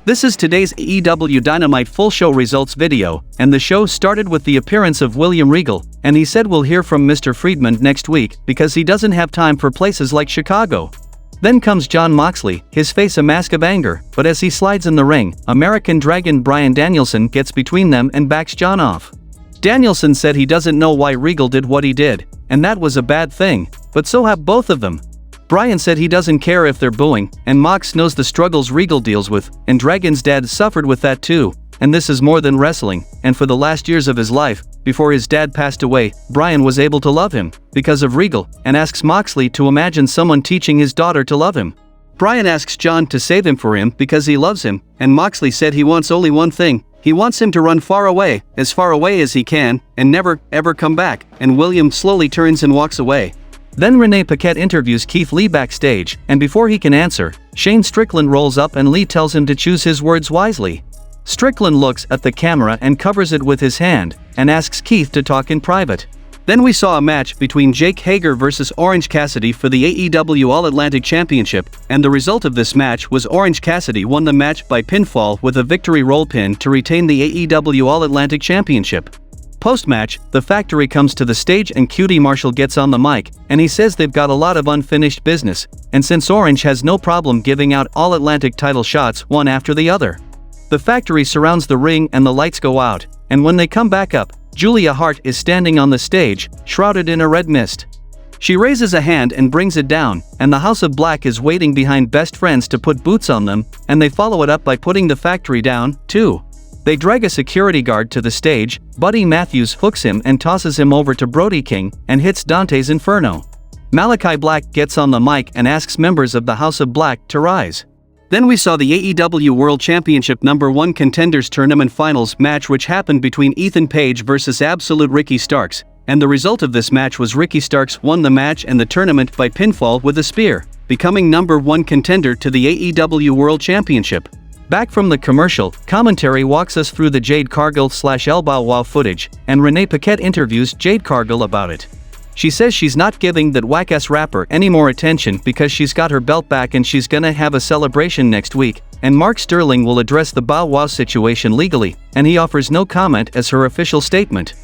This is today's AEW Dynamite full show results video, and the show started with the appearance of William Regal, and he said we'll hear from Mr. Friedman next week because he doesn't have time for places like Chicago. Then comes Jon Moxley, his face a mask of anger, but as he slides in the ring, American Dragon Bryan Danielson gets between them and backs Jon off. Danielson said he doesn't know why Regal did what he did, and that was a bad thing, but so have both of them. Bryan said he doesn't care if they're booing, and Mox knows the struggles Regal deals with, and Dragon's dad suffered with that too, and this is more than wrestling, and for the last years of his life, before his dad passed away, Bryan was able to love him, because of Regal, and asks Moxley to imagine someone teaching his daughter to love him. Bryan asks Jon to save him for him because he loves him, and Moxley said he wants only one thing, he wants him to run far away as he can, and never, ever come back, and William slowly turns and walks away. Then Renee Paquette interviews Keith Lee backstage, and before he can answer, Shane Strickland rolls up and Lee tells him to choose his words wisely. Strickland looks at the camera and covers it with his hand, and asks Keith to talk in private. Then we saw a match between Jake Hager vs Orange Cassidy for the AEW All-Atlantic Championship, and the result of this match was Orange Cassidy won the match by pinfall with a victory roll pin to retain the AEW All-Atlantic Championship. Post-match, the Factory comes to the stage and QT Marshall gets on the mic, and he says they've got a lot of unfinished business, and since Orange has no problem giving out All-Atlantic title shots one after the other. The Factory surrounds the ring and the lights go out, and when they come back up, Julia Hart is standing on the stage, shrouded in a red mist. She raises a hand and brings it down, and the House of Black is waiting behind Best Friends to put boots on them, and they follow it up by putting the Factory down, too. They drag a security guard to the stage, Buddy Matthews hooks him and tosses him over to Brody King, and hits Dante's Inferno. Malakai Black gets on the mic and asks members of the House of Black to rise. Then we saw the AEW World Championship No. 1 Contenders Tournament Finals match, which happened between Ethan Page vs Absolute Ricky Starks, and the result of this match was Ricky Starks won the match and the tournament by pinfall with a spear, becoming No. 1 contender to the AEW World Championship. Back from the commercial, commentary walks us through the Jade Cargill/El Bow Wow footage, and Renee Paquette interviews Jade Cargill about it. She says she's not giving that whack-ass rapper any more attention because she's got her belt back and she's gonna have a celebration next week, and Mark Sterling will address the Bow Wow situation legally, and he offers no comment as her official statement.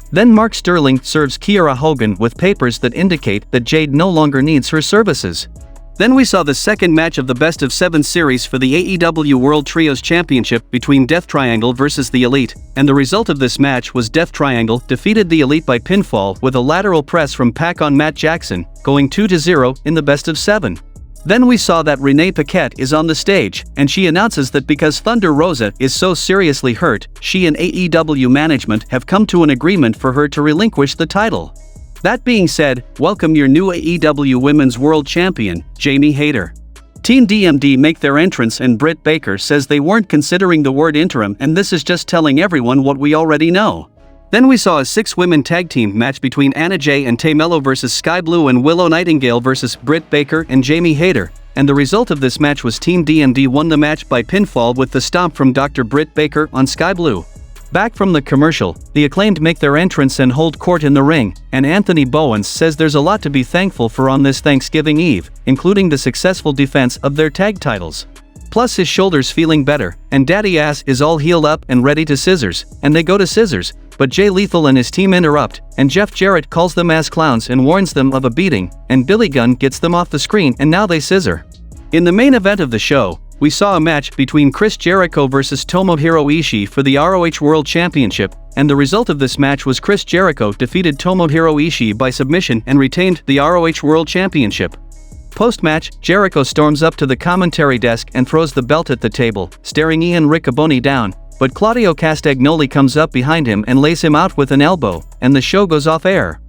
Then Mark Sterling serves Kiera Hogan with papers that indicate that Jade no longer needs her services. Then we saw the second match of the Best of 7 series for the AEW World Trios Championship between Death Triangle vs the Elite, and the result of this match was Death Triangle defeated the Elite by pinfall with a lateral press from Pac on Matt Jackson, going 2-0 in the Best of 7. Then we saw that Renee Paquette is on the stage, and she announces that because Thunder Rosa is so seriously hurt, she and AEW management have come to an agreement for her to relinquish the title. That being said, welcome your new AEW Women's World Champion, Jamie Hayter. Team DMD make their entrance and Britt Baker says they weren't considering the word interim, and this is just telling everyone what we already know. Then we saw a 6-women tag team match between Anna Jay and Tay Mello vs Sky Blue and Willow Nightingale vs Britt Baker and Jamie Hayter, and the result of this match was Team DMD won the match by pinfall with the stomp from Dr. Britt Baker on Sky Blue. Back from the commercial, the Acclaimed make their entrance and hold court in the ring, and Anthony Bowens says there's a lot to be thankful for on this Thanksgiving Eve, including the successful defense of their tag titles. Plus his shoulder's feeling better, and Daddy Ass is all healed up and ready to scissors, and they go to scissors, but Jay Lethal and his team interrupt, and Jeff Jarrett calls them as clowns and warns them of a beating, and Billy Gunn gets them off the screen and now they scissor. In the main event of the show, we saw a match between Chris Jericho vs Tomohiro Ishii for the ROH World Championship, and the result of this match was Chris Jericho defeated Tomohiro Ishii by submission and retained the ROH World Championship. Post-match, Jericho storms up to the commentary desk and throws the belt at the table, staring Ian Riccoboni down, but Claudio Castagnoli comes up behind him and lays him out with an elbow, and the show goes off air.